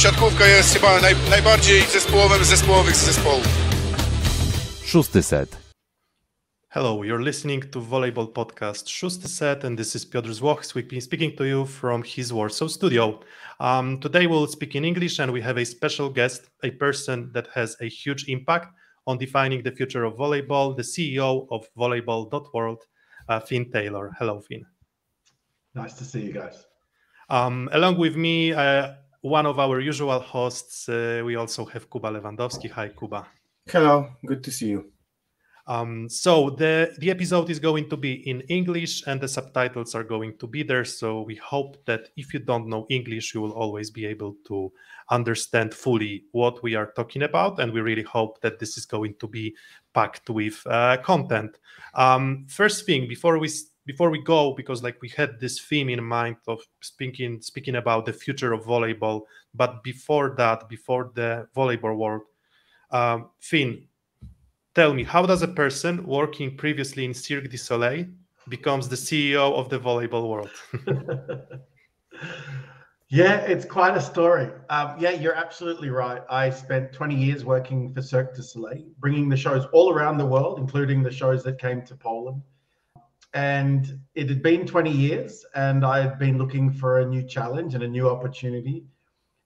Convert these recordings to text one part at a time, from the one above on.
siatkówka jest chyba najbardziej zespołowym zespołowych zespołów. Szósty set. Hello, you're listening to Volleyball Podcast Szósty Set, and this is Piotr Złoch speaking to you from his Warsaw studio. Today we'll speak in English, and we have a special guest, a person that has a huge impact on defining the future of volleyball, the CEO of Volleyball World, Finn Taylor. Hello, Finn. Nice to see you guys. Along with me, one of our usual hosts, we also have Kuba Lewandowski. Hi, Kuba. Hello, good to see you. So the episode is going to be in English and the subtitles are going to be there. So we hope that if you don't know English, you will always be able to understand fully what we are talking about. And we really hope that this is going to be packed with content. First thing, before we go, because like we had this theme in mind of speaking about the future of volleyball, but before that, before the Volleyball World, Finn, tell me, how does a person working previously in Cirque du Soleil becomes the CEO of the Volleyball World? Yeah, it's quite a story. Yeah, you're absolutely right. I spent 20 years working for Cirque du Soleil, bringing the shows all around the world, including the shows that came to Poland. And it had been 20 years, and I had been looking for a new challenge and a new opportunity.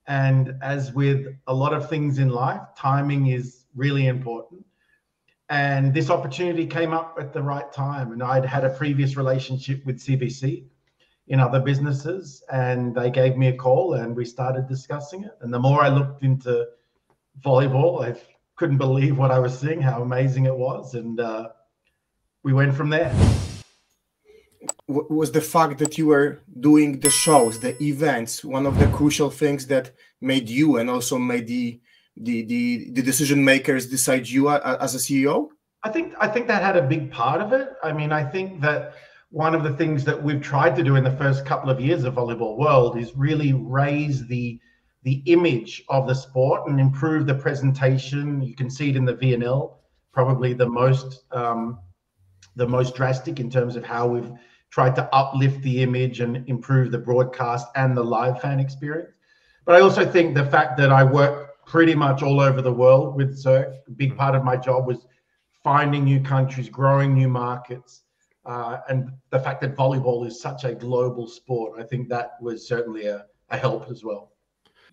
And as with a lot of things in life, timing is really important. And this opportunity came up at the right time. And I'd had a previous relationship with CVC in other businesses, and they gave me a call and we started discussing it. And the more I looked into volleyball, I couldn't believe what I was seeing, how amazing it was. And we went from there. Was the fact that you were doing the shows, the events, one of the crucial things that made you and also made the decision makers decide you as a CEO? I think that had a big part of it. I mean, I think that one of the things that we've tried to do in the first couple of years of Volleyball World is really raise the image of the sport and improve the presentation. You can see it in the VNL, probably the most drastic in terms of how we've tried to uplift the image and improve the broadcast and the live fan experience. But I also think the fact that I work pretty much all over the world with Cirque, a big part of my job was finding new countries, growing new markets, and the fact that volleyball is such a global sport, I think that was certainly a help as well.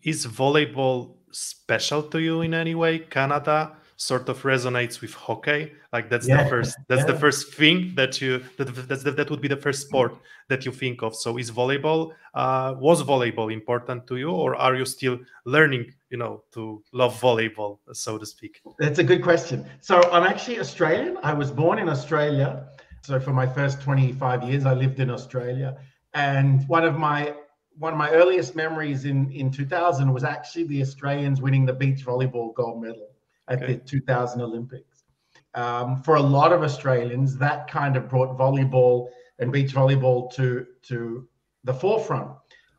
Is volleyball special to you in any way? Canada sort of resonates with hockey, like that's the first thing that would be the first sport that you think of. So was volleyball important to you, or are you still learning to love volleyball, so to speak? That's a good question. So I'm actually Australian. I was born in Australia. So for my first 25 years, I lived in Australia. And one of my earliest memories in 2000 was actually the Australians winning the beach volleyball gold medal at the 2000 Olympics. For a lot of Australians, that kind of brought volleyball and beach volleyball to the forefront.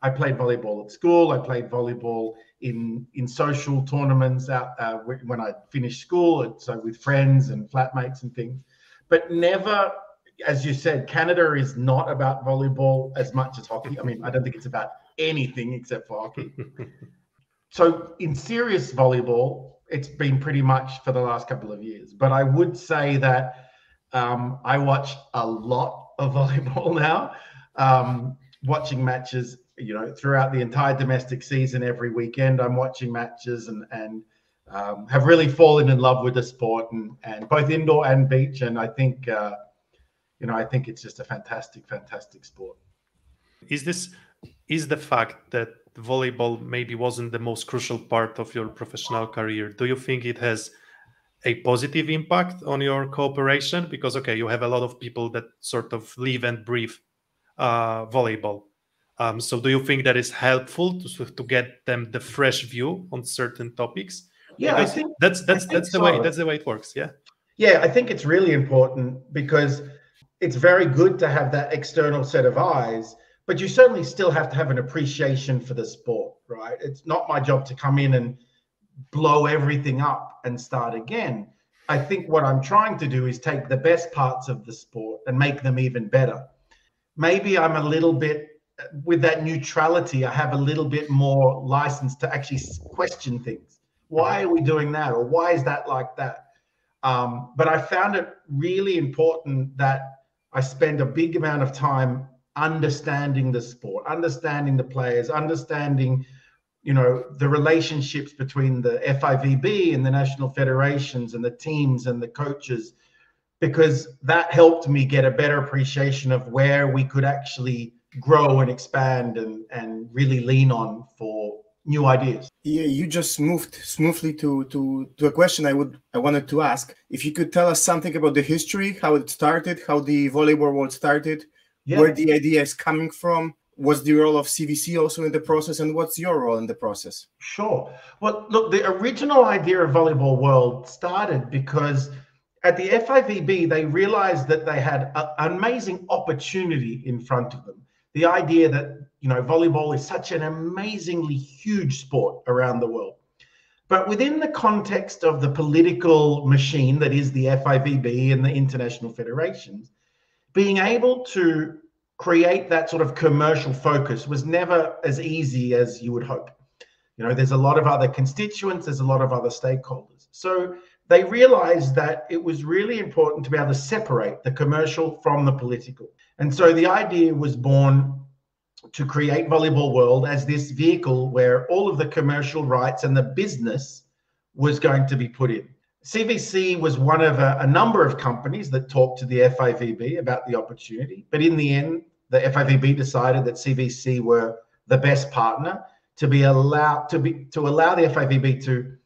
I played volleyball at school. I played volleyball in social tournaments out when I finished school, so with friends and flatmates and things. But never, as you said, Canada is not about volleyball as much as hockey. I mean, I don't think it's about anything except for hockey. So in serious volleyball, it's been pretty much for the last couple of years. But I would say that I watch a lot of volleyball now, watching matches, throughout the entire domestic season. Every weekend I'm watching matches and have really fallen in love with the sport and both indoor and beach. And I think, I think it's just a fantastic sport. Is the fact that volleyball maybe wasn't the most crucial part of your professional career, do you think it has a positive impact on your cooperation? Because, you have a lot of people that sort of live and breathe volleyball. So do you think that is helpful to get them the fresh view on certain topics? Yeah, because I think that's the way it works. Yeah. Yeah, I think it's really important because it's very good to have that external set of eyes, but you certainly still have to have an appreciation for the sport, right? It's not my job to come in and blow everything up and start again. I think what I'm trying to do is take the best parts of the sport and make them even better. Maybe I'm a little bit with that neutrality, I have a little bit more license to actually question things. Why are we doing that? Or why is that like that? But I found it really important that I spend a big amount of time understanding the sport, understanding the players, understanding, the relationships between the FIVB and the national federations and the teams and the coaches, because that helped me get a better appreciation of where we could actually grow and expand and really lean on for new ideas. Yeah, you just moved smoothly to a question I wanted to ask. If you could tell us something about the history, how it started, how the Volleyball World started, where the idea is coming from. What's the role of CVC also in the process, and what's your role in the process? Sure. Well, look, the original idea of Volleyball World started because at the FIVB, they realized that they had an amazing opportunity in front of them. The idea that, volleyball is such an amazingly huge sport around the world. But within the context of the political machine that is the FIVB and the international federations, being able to create that sort of commercial focus was never as easy as you would hope. There's a lot of other constituents, there's a lot of other stakeholders. So they realized that it was really important to be able to separate the commercial from the political. And so the idea was born to create Volleyball World as this vehicle where all of the commercial rights and the business was going to be put in. CVC was one of a number of companies that talked to the FIVB about the opportunity, but in the end, the FIVB decided that CVC were the best partner to allow the FIVB to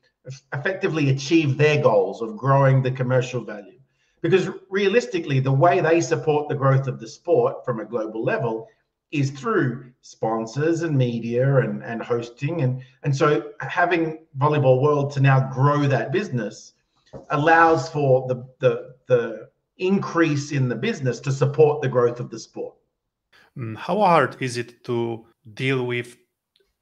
effectively achieve their goals of growing the commercial value. Because realistically, the way they support the growth of the sport from a global level is through sponsors and media and hosting. And so having Volleyball World to now grow that business allows for the increase in the business to support the growth of the sport. How hard is it to deal with,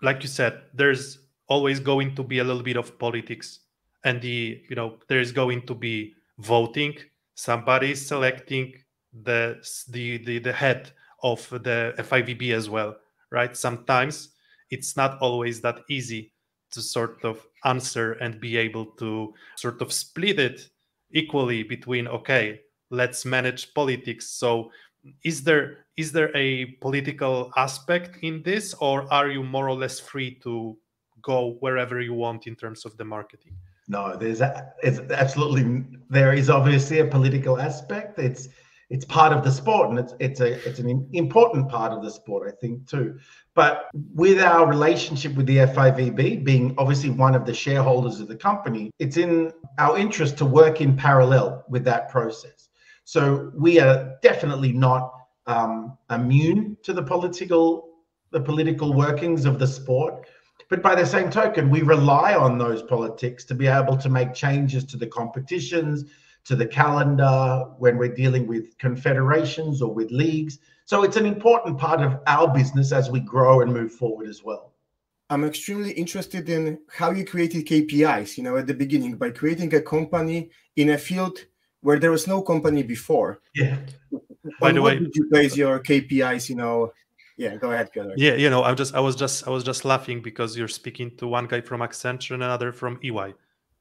like you said, there's always going to be a little bit of politics, and there's going to be voting. Somebody is selecting the head of the FIVB as well, right? Sometimes it's not always that easy to sort of answer and be able to sort of split it equally between, okay, let's manage politics. So is there a political aspect in this, or are you more or less free to go wherever you want in terms of the marketing? No, there is obviously a political aspect. It's part of the sport, and it's an important part of the sport, I think, too. But with our relationship with the FIVB being obviously one of the shareholders of the company, it's in our interest to work in parallel with that process. So we are definitely not immune to the political workings of the sport. But by the same token, we rely on those politics to be able to make changes to the competitions, to the calendar, when we're dealing with confederations or with leagues. So it's an important part of our business as we grow and move forward as well. I'm extremely interested in how you created KPIs, at the beginning, by creating a company in a field where there was no company before. Yeah. By the way, did you base your KPIs, Yeah, go ahead, Piotr. Yeah, I was just laughing because you're speaking to one guy from Accenture and another from EY,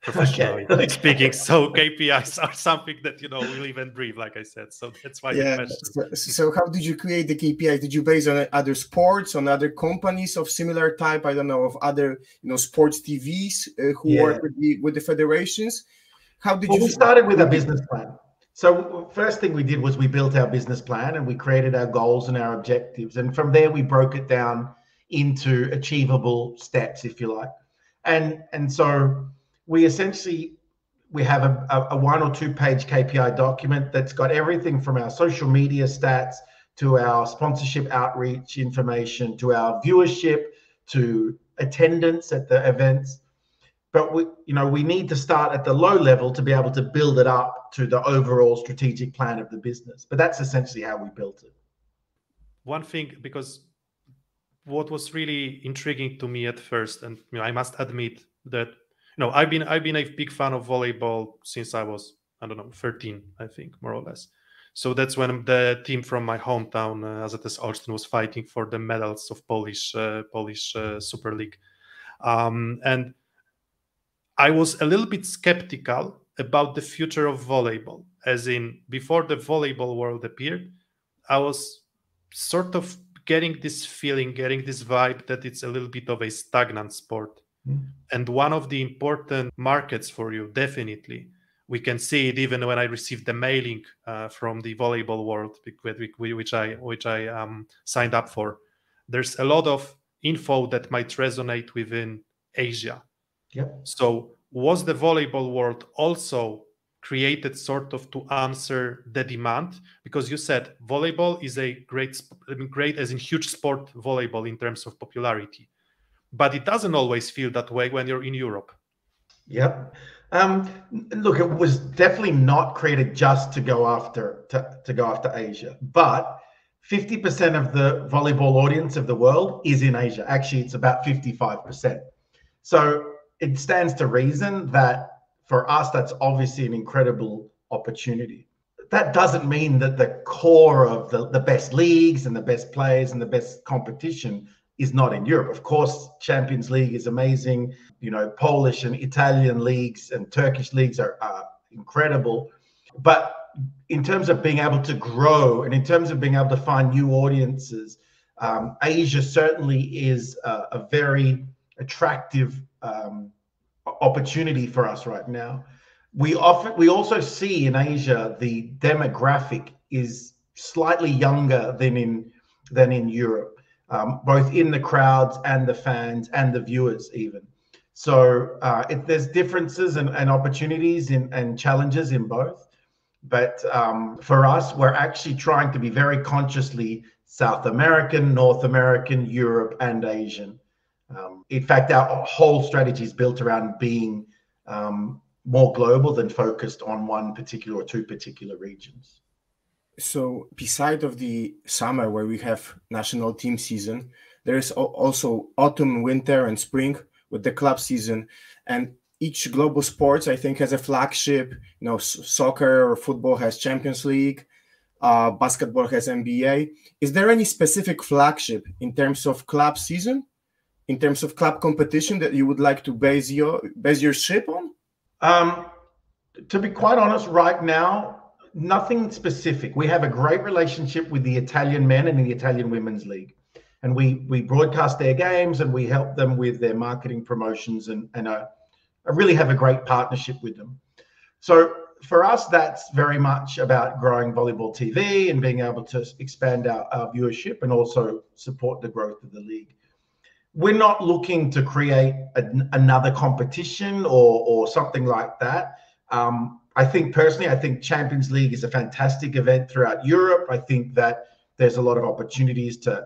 professionally speaking. So KPIs are something that we live and breathe, like I said. So that's why the question. So how did you create the KPIs? Did you base on other sports, on other companies of similar type? I don't know, of other sports TVs who work with the federations? How did you? We started with a business plan. So first thing we did was we built our business plan and we created our goals and our objectives. And from there, we broke it down into achievable steps, if you like. And so we have a 1 or 2 page KPI document that's got everything from our social media stats to our sponsorship outreach information, to our viewership, to attendance at the events. But we need to start at the low level to be able to build it up to the overall strategic plan of the business. But that's essentially how we built it. One thing, because what was really intriguing to me at first, and I must admit that I've been a big fan of volleyball since I was 13, I think, more or less. So that's when the team from my hometown, AZS Olsztyn, was fighting for the medals of Polish Super League. And I was a little bit skeptical about the future of volleyball, as in before the Volleyball World appeared, I was sort of getting this feeling, getting this vibe that it's a little bit of a stagnant sport. And one of the important markets for you, definitely, we can see it even when I received the mailing from the Volleyball World, which I signed up for. There's a lot of info that might resonate within Asia. Yep. So was the Volleyball World also created sort of to answer the demand? Because you said volleyball is a great as in huge sport, volleyball in terms of popularity, but it doesn't always feel that way when you're in Europe. Yep. Look, it was definitely not created just to go after Asia, but 50% of the volleyball audience of the world is in Asia. Actually, it's about 55%. So it stands to reason that for us, that's obviously an incredible opportunity. That doesn't mean that the core of the best leagues and the best players and the best competition is not in Europe. Of course, Champions League is amazing. You know, Polish and Italian leagues and Turkish leagues are incredible. But in terms of being able to grow and in terms of being able to find new audiences, Asia certainly is a very attractive opportunity for us right now. We also see in Asia the demographic is slightly younger than in Europe, both in the crowds and the fans and the viewers even. So there's differences and opportunities and challenges in both. But for us, we're actually trying to be very consciously South American, North American, Europe, and Asian. In fact, our whole strategy is built around being more global than focused on one particular or two particular regions. So beside of the summer where we have national team season, there is also autumn, winter, and spring with the club season. And each global sports, I think, has a flagship. You know, soccer or football has Champions League, basketball has NBA. Is there any specific flagship in terms of club season, in terms of club competition that you would like to base your ship on? To be quite honest, right now, nothing specific. We have a great relationship with the Italian men and the Italian women's league. And we broadcast their games and we help them with their marketing promotions and I really have a great partnership with them. So for us, that's very much about growing volleyball TV and being able to expand our viewership and also support the growth of the league. We're not looking to create another competition or something like that. I think Champions League is a fantastic event throughout Europe. I think that there's a lot of opportunities to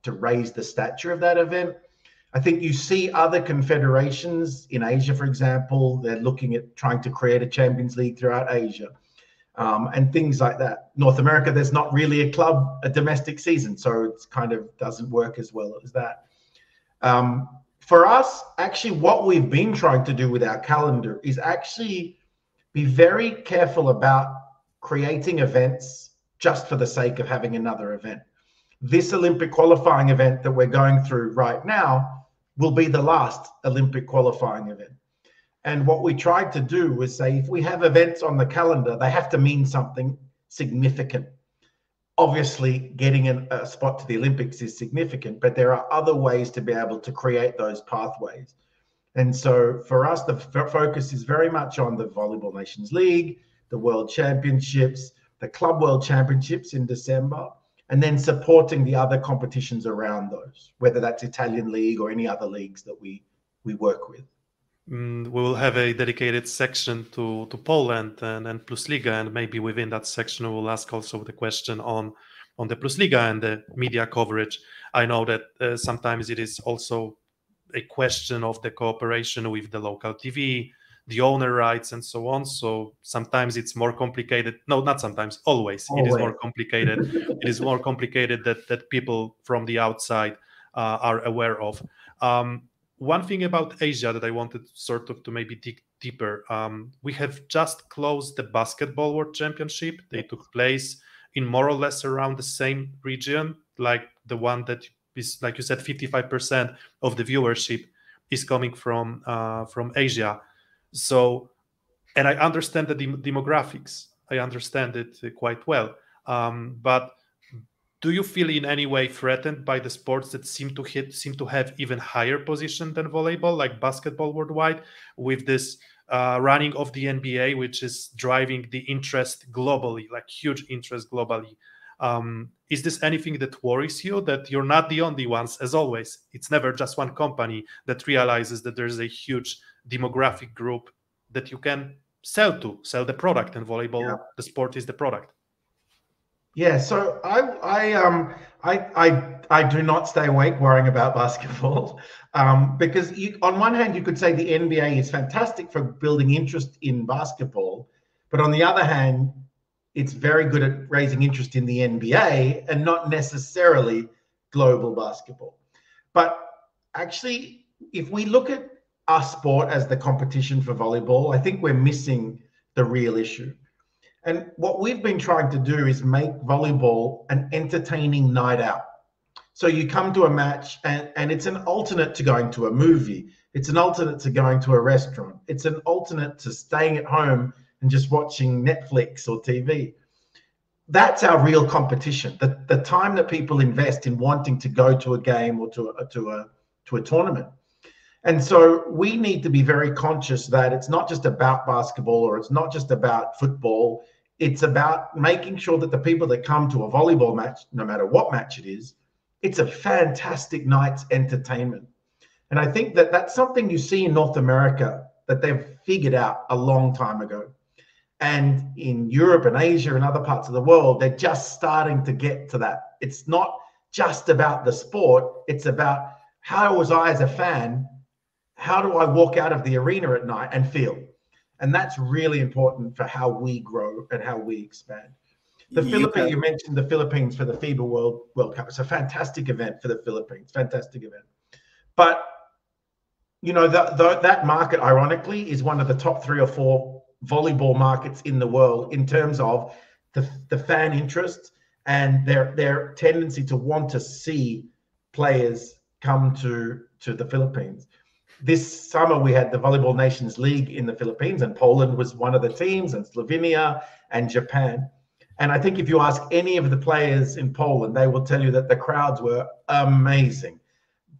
raise the stature of that event. I think you see other confederations in Asia, for example, they're looking at trying to create a Champions League throughout Asia and things like that. North America, there's not really a domestic season, so it's kind of doesn't work as well as that. For us, actually, what we've been trying to do with our calendar is actually be very careful about creating events just for the sake of having another event. This Olympic qualifying event that we're going through right now will be the last Olympic qualifying event. And what we tried to do was say, if we have events on the calendar, they have to mean something significant. Obviously, getting a spot to the Olympics is significant, but there are other ways to be able to create those pathways. And so for us, the focus is very much on the Volleyball Nations League, the World Championships, the Club World Championships in December, and then supporting the other competitions around those, whether that's Italian League or any other leagues that we work with. We will have a dedicated section to Poland and Plusliga, and maybe within that section we will ask also the question on the Plusliga and the media coverage. I know that sometimes it is also a question of the cooperation with the local TV, the owner rights, and so on. So sometimes it's more complicated. No, not sometimes. Always. It is more complicated. It is more complicated that people from the outside are aware of. one thing about Asia that I wanted sort of to maybe dig deeper. We have just closed the Basketball World Championship. They took place in more or less around the same region, like the one that is, like you said, 55% of the viewership is coming from Asia. So, and I understand the demographics. I understand it quite well. But do you feel in any way threatened by the sports that seem to have even higher position than volleyball, like basketball worldwide, with this running of the NBA, which is driving the interest globally, like huge interest globally? Is this anything that worries you, that you're not the only ones? As always, it's never just one company that realizes that there's a huge demographic group that you can sell the product, and volleyball, the sport is the product. Yeah, so I do not stay awake worrying about basketball, because on one hand you could say the NBA is fantastic for building interest in basketball, but on the other hand, it's very good at raising interest in the NBA and not necessarily global basketball. But actually, if we look at our sport as the competition for volleyball, I think we're missing the real issue. And what we've been trying to do is make volleyball an entertaining night out. So you come to a match and it's an alternate to going to a movie. It's an alternate to going to a restaurant. It's an alternate to staying at home and just watching Netflix or TV. That's our real competition. The time that people invest in wanting to go to a game or to a tournament. And so we need to be very conscious that it's not just about basketball, or it's not just about football. It's about making sure that the people that come to a volleyball match, no matter what match it is, it's a fantastic night's entertainment. And I think that that's something you see in North America that they've figured out a long time ago. And in Europe and Asia and other parts of the world, they're just starting to get to that. It's not just about the sport. It's about, how was I as a fan, how do I walk out of the arena at night and feel? And that's really important for how we grow and how we expand. The Philippines, you mentioned the Philippines for the FIVB World Cup. It's a fantastic event for the Philippines, fantastic event. But, you know, that market, ironically, is one of the top 3 or 4 volleyball markets in the world in terms of the fan interest and their tendency to want to see players come to the Philippines. This summer, we had the Volleyball Nations League in the Philippines, and Poland was one of the teams, and Slovenia and Japan. And I think if you ask any of the players in Poland, they will tell you that the crowds were amazing,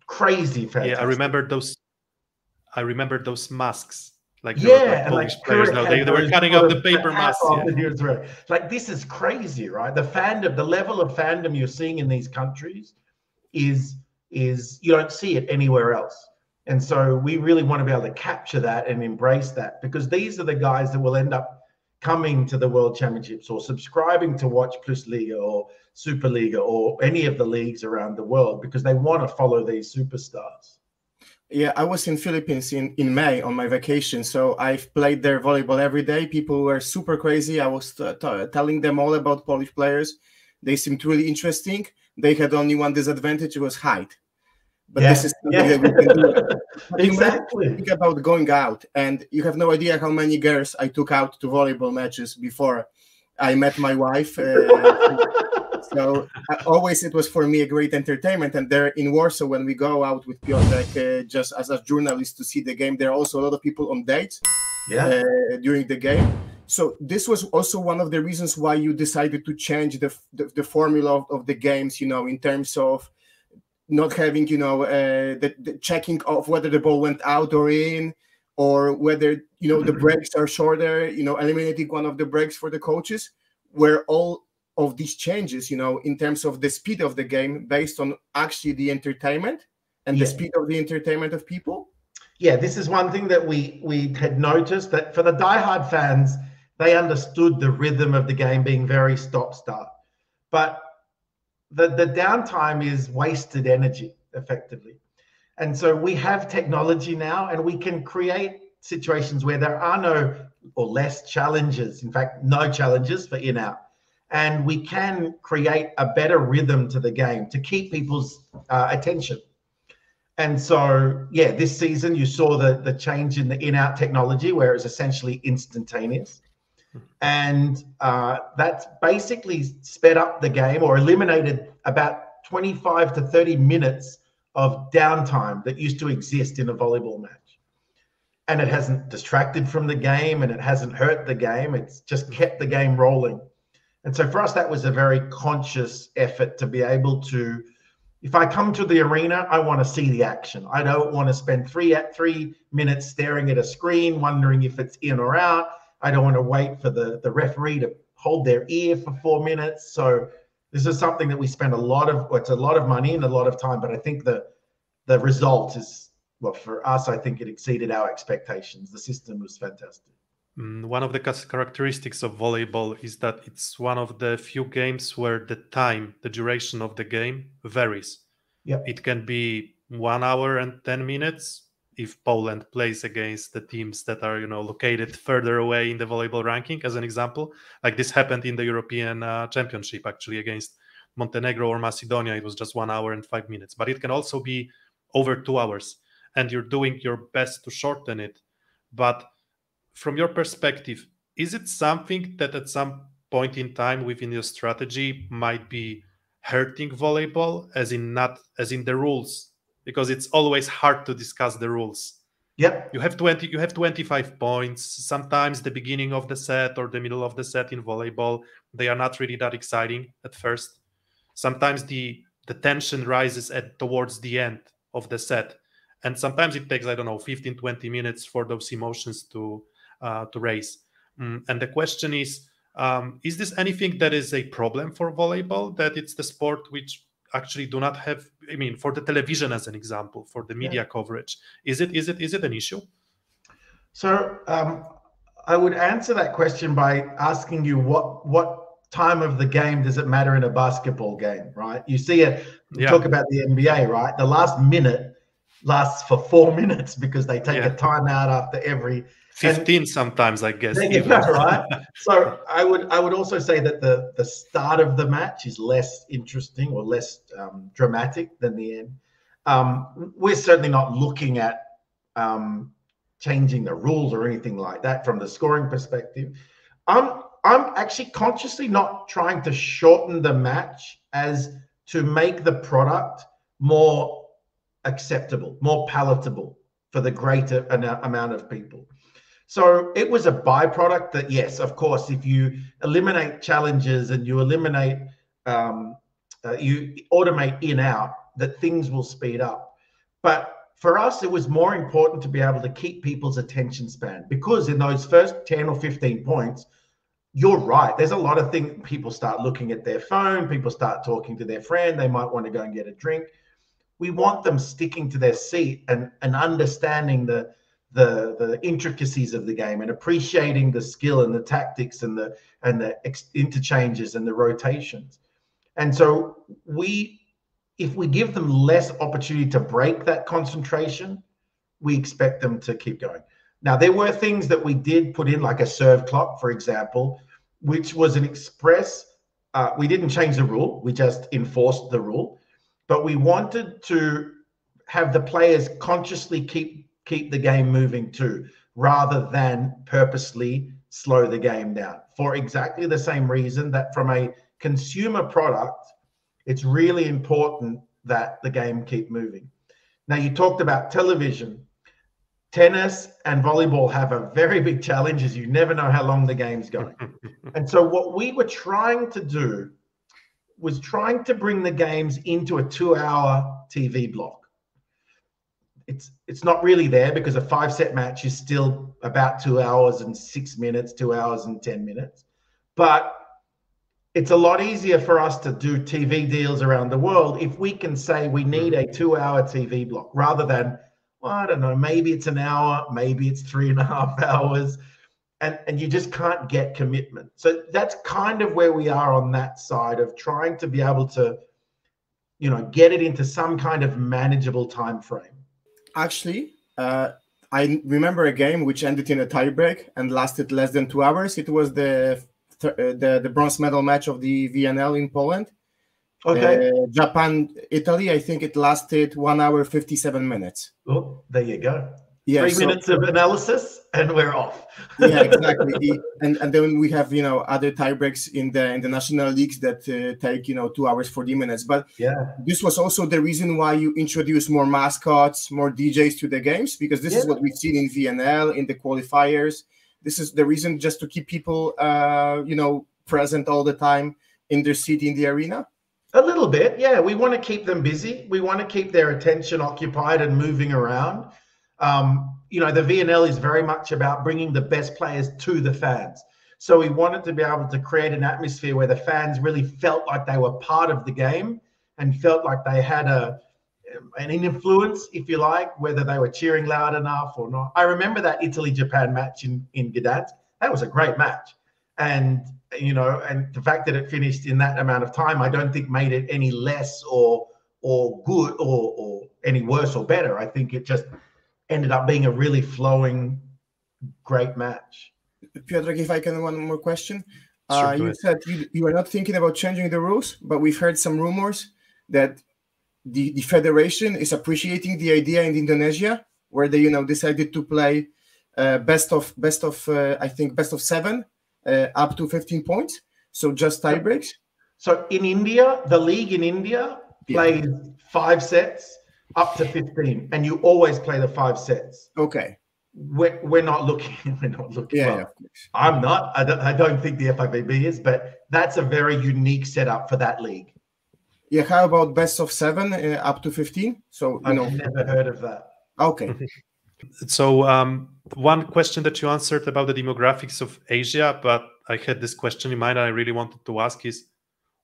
crazy, fantastic. Yeah, I remember those masks. Like, Polish players now, they were cutting up the paper masks. Yeah. Like, this is crazy, right? The fandom, the level of fandom you're seeing in these countries is you don't see it anywhere else. And so we really want to be able to capture that and embrace that, because these are the guys that will end up coming to the World Championships or subscribing to watch Plusliga or Superliga or any of the leagues around the world, because they want to follow these superstars. Yeah, I was in Philippines in May on my vacation, so I've played their volleyball every day. People were super crazy. I was telling them all about Polish players. They seemed really interesting. They had only one disadvantage, it was height. But this is something that we can do. Exactly. Think about going out, and you have no idea how many girls I took out to volleyball matches before I met my wife. So always it was for me a great entertainment. And there in Warsaw, when we go out with Piotrek, just as a journalist to see the game, there are also a lot of people on dates during the game. So this was also one of the reasons why you decided to change the formula of the games, you know, in terms of not having, you know, the checking of whether the ball went out or in, or whether, you know, the breaks are shorter, you know, eliminating one of the breaks for the coaches, where all of these changes, you know, in terms of the speed of the game based on actually the entertainment and the speed of the entertainment of people. Yeah, this is one thing that we had noticed, that for the diehard fans, they understood the rhythm of the game being very stop-start. But the downtime is wasted energy, effectively. And so we have technology now, and we can create situations where there are no or less challenges, in fact, no challenges for in-out. And we can create a better rhythm to the game to keep people's attention. And so, yeah, this season you saw the change in the in-out technology where it was essentially instantaneous. And that's basically sped up the game or eliminated about 25 to 30 minutes of downtime that used to exist in a volleyball match. And it hasn't distracted from the game and it hasn't hurt the game. It's just kept the game rolling. And so for us, that was a very conscious effort to be able to, if I come to the arena, I want to see the action. I don't want to spend 3 minutes staring at a screen, wondering if it's in or out. I don't want to wait for the referee to hold their ear for 4 minutes. So this is something that we spend it's a lot of money and a lot of time, but I think the result is, well, for us, I think it exceeded our expectations. The system was fantastic. One of the characteristics of volleyball is that it's one of the few games where the duration of the game varies. Yep. It can be 1 hour and 10 minutes if Poland plays against the teams that are, located further away in the volleyball ranking, as an example. Like this happened in the European Championship, actually, against Montenegro or Macedonia. It was just 1 hour and 5 minutes. But it can also be over 2 hours. And you're doing your best to shorten it. But from your perspective, is it something that at some point in time within your strategy might be hurting volleyball, as in the rules? Because it's always hard to discuss the rules. Yep. You have 25 points. Sometimes the beginning of the set or the middle of the set in volleyball, they are not really that exciting at first. Sometimes the tension rises towards the end of the set. And sometimes it takes, 15, 20 minutes for those emotions to raise. And the question is this anything that is a problem for volleyball, that it's the sport which actually do not have, for the television, as an example, for the media coverage, is it an issue? So I would answer that question by asking you what time of the game does it matter in a basketball game, right? You see talk about the NBA, right? The last minute lasts for 4 minutes because they take a timeout after every 15 sometimes, I guess. Right? So I would also say that the start of the match is less interesting or less dramatic than the end. We're certainly not looking at changing the rules or anything like that from the scoring perspective. I'm actually consciously not trying to shorten the match as to make the product more acceptable, more palatable for the greater amount of people. So it was a byproduct that, yes, of course, if you eliminate challenges and you eliminate, you automate in out, that things will speed up. But for us, it was more important to be able to keep people's attention span, because in those first 10 or 15 points, you're right. There's a lot of things. People start looking at their phone. People start talking to their friend. They might want to go and get a drink. We want them sticking to their seat and understanding the intricacies of the game and appreciating the skill and the tactics and the interchanges and the rotations. And so if we give them less opportunity to break that concentration, we expect them to keep going. Now, there were things that we did put in, like a serve clock, for example, which was an express. We didn't change the rule. We just enforced the rule. But we wanted to have the players consciously keep the game moving too, rather than purposely slow the game down, for exactly the same reason that from a consumer product, it's really important that the game keep moving. Now, you talked about television. Tennis and volleyball have a very big challenge, is you never know how long the game's going. And so what we were trying to do was trying to bring the games into a 2-hour TV block. It's not really there, because a 5-set match is still about 2 hours and 6 minutes, 2 hours and 10 minutes. But it's a lot easier for us to do TV deals around the world if we can say we need a 2-hour TV block, rather than, well, I don't know, maybe it's an hour, maybe it's 3.5 hours, and you just can't get commitment. So that's kind of where we are on that side of trying to be able to, get it into some kind of manageable time frame. Actually, I remember a game which ended in a tiebreak and lasted less than 2 hours. It was the bronze medal match of the VNL in Poland. Okay. Japan, Italy, I think it lasted 1 hour 57 minutes. Oh, there you go. Yeah, 3 minutes of analysis and we're off. Yeah, exactly. And then we have other tie breaks in the national leagues that take 2 hours 40 minutes. But yeah, this was also the reason why you introduce more mascots, more DJs to the games, because this is what we've seen in VNL, in the qualifiers. This is the reason, just to keep people present all the time in their seat in the arena. A little bit, yeah. We want to keep them busy. We want to keep their attention occupied and moving around. The VNL is very much about bringing the best players to the fans. So we wanted to be able to create an atmosphere where the fans really felt like they were part of the game and felt like they had an influence, if you like, whether they were cheering loud enough or not. I remember that Italy-Japan match in Gdansk. That was a great match. And the fact that it finished in that amount of time, I don't think made it any less or good or any worse or better. I think it just ended up being a really flowing, great match. Piotr, if I can, one more question. Sure, you said you are not thinking about changing the rules, but we've heard some rumors that the federation is appreciating the idea in Indonesia, where they decided to play best of 7 up to 15 points, so just tie breaks. So in India, the league in India plays 5 sets up to 15, and you always play the 5 sets. Okay. We're not looking. Yeah, I'm not. I don't think the FIVB is, but that's a very unique setup for that league. Yeah. How about best of 7 up to 15? So I've never heard of that. Okay. So one question that you answered about the demographics of Asia, but I had this question in mind and I really wanted to ask is,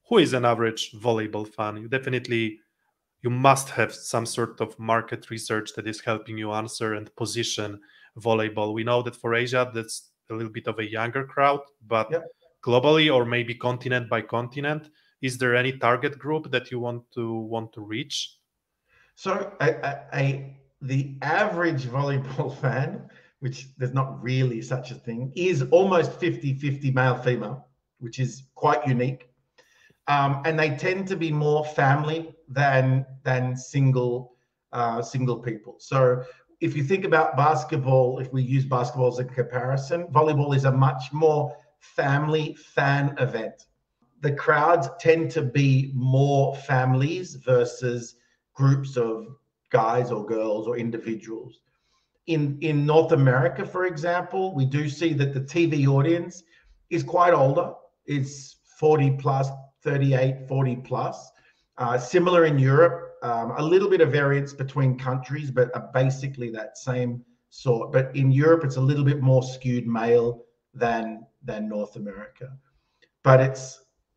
who is an average volleyball fan? You must have some sort of market research that is helping you answer and position volleyball. We know that for Asia, that's a little bit of a younger crowd, but globally or maybe continent by continent, is there any target group that you want to reach? So the average volleyball fan, which there's not really such a thing, is almost 50-50 male-female, which is quite unique. And they tend to be more family than single people. So if you think about basketball, if we use basketball as a comparison, volleyball is a much more family fan event. The crowds tend to be more families versus groups of guys or girls or individuals. In North America, for example, we do see that the TV audience is quite older. It's 40 plus, 38, 40 plus. Similar in Europe, a little bit of variance between countries, but basically that same sort. But in Europe, it's a little bit more skewed male than North America. But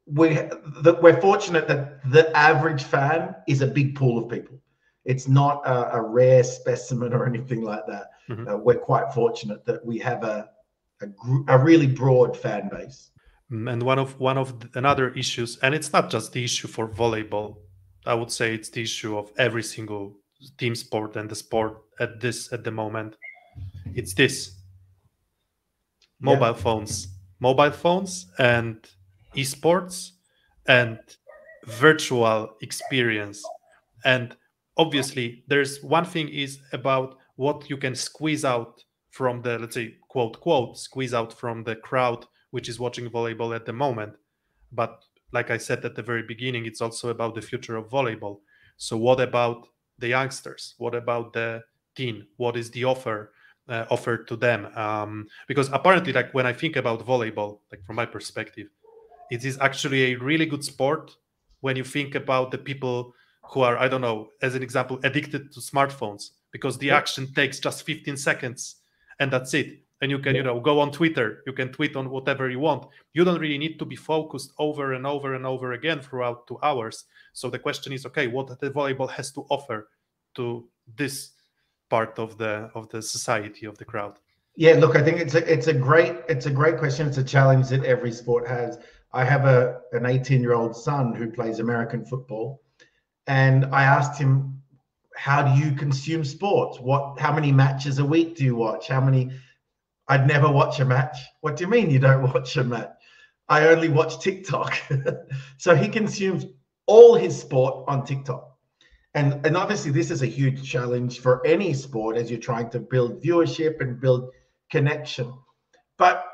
we're fortunate that the average fan is a big pool of people. It's not a rare specimen or anything like that. Mm-hmm. We're quite fortunate that we have a really broad fan base. And one of another issues, and it's not just the issue for volleyball, I would say it's the issue of every single team sport and the sport at the moment. It's this mobile phones and esports and virtual experience. And obviously there's one thing is about what you can squeeze out from the, let's say, quote, squeeze out from the crowd which is watching volleyball at the moment. But like I said at the very beginning, it's also about the future of volleyball. So what about the youngsters? What about the teen? What is the offer offered to them? Because apparently, like when I think about volleyball, like from my perspective, it is actually a really good sport when you think about the people who are, I don't know, as an example, addicted to smartphones, because the action takes just 15 seconds and that's it. And you can, go on Twitter, you can tweet on whatever you want. You don't really need to be focused over and over and over again throughout 2 hours. So the question is, okay, what the volleyball has to offer to this part of the society, of the crowd? Yeah, look, I think it's a great question. It's a challenge that every sport has. I have an 18-year-old son who plays American football, and I asked him, how do you consume sports? How many matches a week do you watch? I'd never watch a match. What do you mean you don't watch a match? I only watch TikTok. So he consumes all his sport on TikTok. And obviously this is a huge challenge for any sport as you're trying to build viewership and build connection. But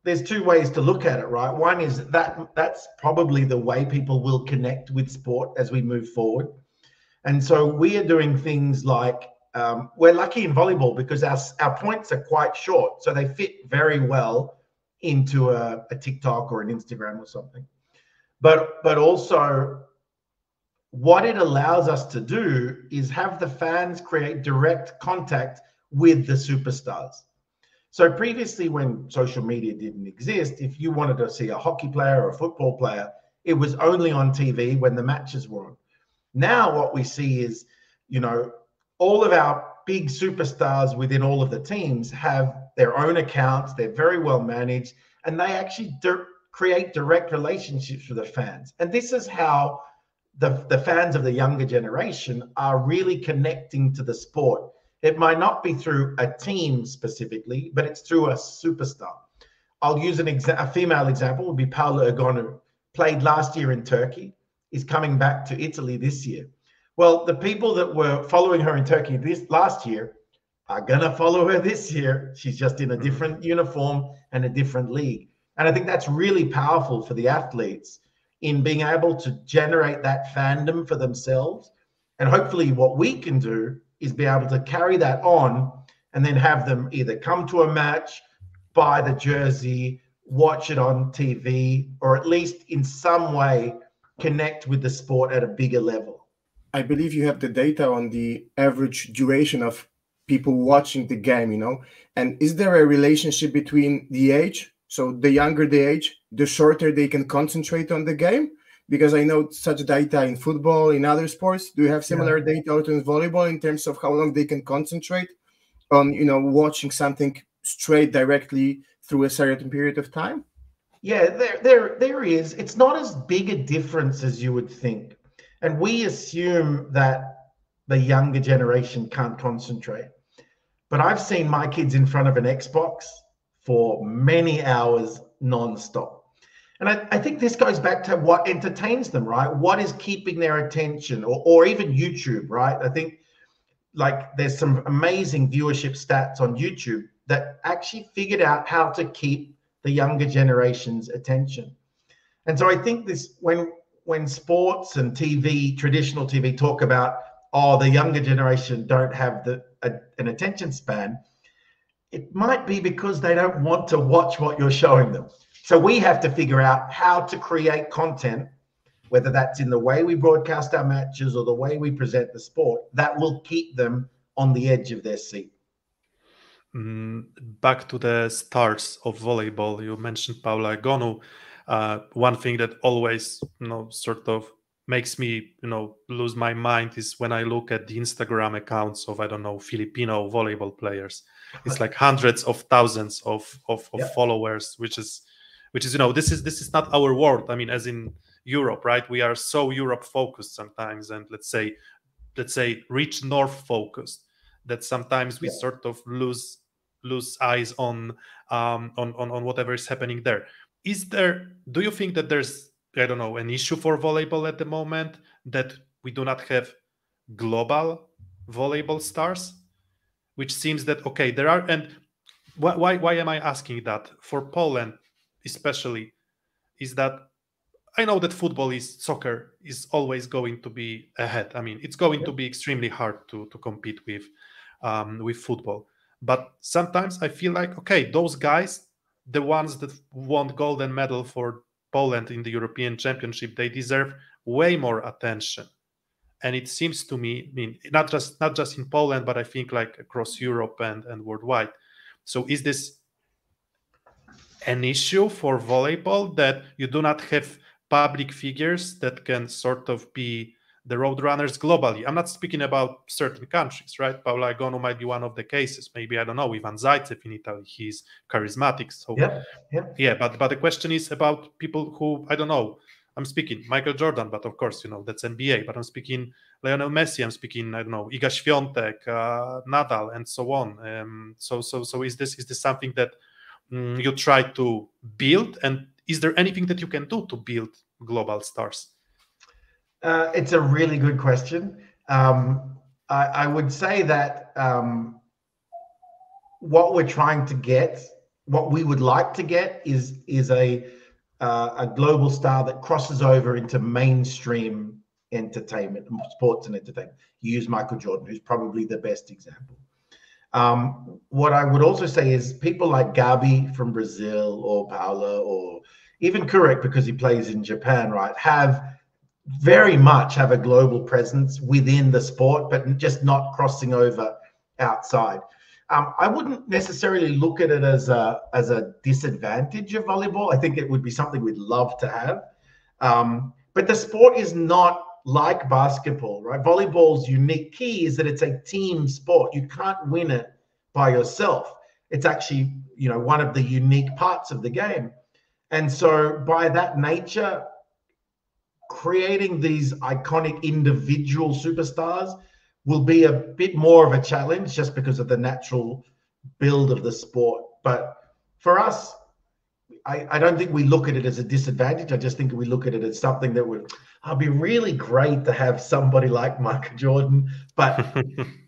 there's two ways to look at it, right? One is that's probably the way people will connect with sport as we move forward. And so we are doing things like, we're lucky in volleyball because our points are quite short. So they fit very well into a TikTok or an Instagram or something. But also what it allows us to do is have the fans create direct contact with the superstars. So previously, when social media didn't exist, if you wanted to see a hockey player or a football player, it was only on TV when the matches were on. Now what we see is, you know, all of our big superstars within all of the teams have their own accounts. They're very well managed, and they actually create direct relationships with the fans. And this is how the fans of the younger generation are really connecting to the sport. It might not be through a team specifically, but it's through a superstar. I'll use a female example would be Paula Egonu, played last year in Turkey, is coming back to Italy this year. Well, the people that were following her in Turkey last year are going to follow her this year. She's just in a different uniform and a different league. And I think that's really powerful for the athletes in being able to generate that fandom for themselves. And hopefully what we can do is be able to carry that on and then have them either come to a match, buy the jersey, watch it on TV, or at least in some way connect with the sport at a bigger level. I believe you have the data on the average duration of people watching the game, you know, and is there a relationship between the age? So the younger the age, the shorter they can concentrate on the game? Because I know such data in football, in other sports. Do you have similar data out in volleyball in terms of how long they can concentrate on, you know, watching something straight directly through a certain period of time? Yeah, there is. It's not as big a difference as you would think. And we assume that the younger generation can't concentrate. But I've seen my kids in front of an Xbox for many hours nonstop. And I think this goes back to what entertains them, right? What is keeping their attention, or even YouTube, right? I think like there's some amazing viewership stats on YouTube that actually figured out how to keep the younger generation's attention. And so I think this, when sports and TV, traditional TV talk about, oh, the younger generation don't have an attention span, it might be because they don't want to watch what you're showing them. So we have to figure out how to create content, whether that's in the way we broadcast our matches or the way we present the sport, that will keep them on the edge of their seat. Back to the stars of volleyball, you mentioned Paula Egonu. One thing that always, sort of makes me, lose my mind is when I look at the Instagram accounts of, Filipino volleyball players. It's like hundreds of thousands of followers, which is, this is not our world. I mean, as in Europe, right? We are so Europe focused sometimes, and let's say rich North focused, that sometimes we sort of lose eyes on whatever is happening there. Do you think that there's, an issue for volleyball at the moment, that we do not have global volleyball stars? Which seems that, okay, there are, and why am I asking that? For Poland especially, is that I know that soccer is always going to be ahead. I mean, it's going to be extremely hard to compete with football. But sometimes I feel like, okay, those guys, the ones that won golden medal for Poland in the European Championship, they deserve way more attention. And it seems to me, I mean, not just in Poland, but I think like across Europe and worldwide. So is this an issue for volleyball, that you do not have public figures that can sort of be the road runners globally? I'm not speaking about certain countries, right? Paula Egonu might be one of the cases. Maybe, I don't know, Ivan Zaitsev in Italy, he's charismatic. So but the question is about people who, I don't know, I'm speaking Michael Jordan, but of course, that's NBA, but I'm speaking Lionel Messi, I'm speaking, I don't know, Iga Świątek, Nadal, and so on. So is this something that you try to build, and is there anything that you can do to build global stars? It's a really good question. I would say that what we're trying to get, what we would like to get, is a global star that crosses over into mainstream entertainment, sports and entertainment. You use Michael Jordan, who's probably the best example. What I would also say is people like Gabi from Brazil, or Paula, or even Kurek, because he plays in Japan, right, very much have a global presence within the sport, but just not crossing over outside. I wouldn't necessarily look at it as a disadvantage of volleyball. I think it would be something we'd love to have. But the sport is not like basketball, right? Volleyball's unique key is that it's a team sport. You can't win it by yourself. It's actually, one of the unique parts of the game. And so by that nature, creating these iconic individual superstars will be a bit more of a challenge just because of the natural build of the sport. But for us, I don't think we look at it as a disadvantage. I just think we look at it as something that would be really great to have somebody like Michael Jordan, but